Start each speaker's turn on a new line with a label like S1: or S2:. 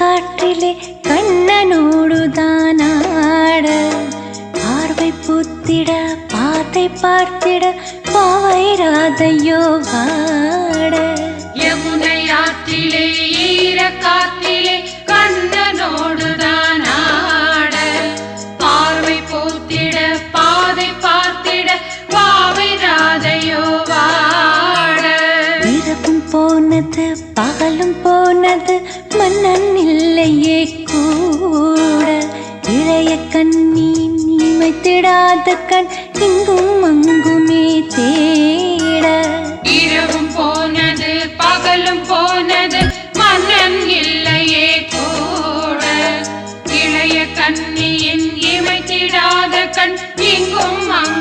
S1: காற்றிலே கண்ணனோடுதான் ஆட பார்வை பூத்திட பாதை பார்த்திட பாவை ராதையோ வாட
S2: யமுனை ஆற்றிலே ஈர காற்றிலே கண்ணனோடுதான் ஆட பார்வை பூத்திட பாதை பார்த்திட பாவை ராதையோ வாட
S1: இரவும் போனது பகலும் போனது மன்னன் இல்லையே கூட இளைய கண்ணி நிமைத்திடாத கண் இங்கும் அங்குமே தேட
S2: இரவும் போனது பகலும் போனது மன்னன் இல்லையே கூட இளைய கண்ணியின் இமைத்திடாத கண் இங்கும் அங்கும்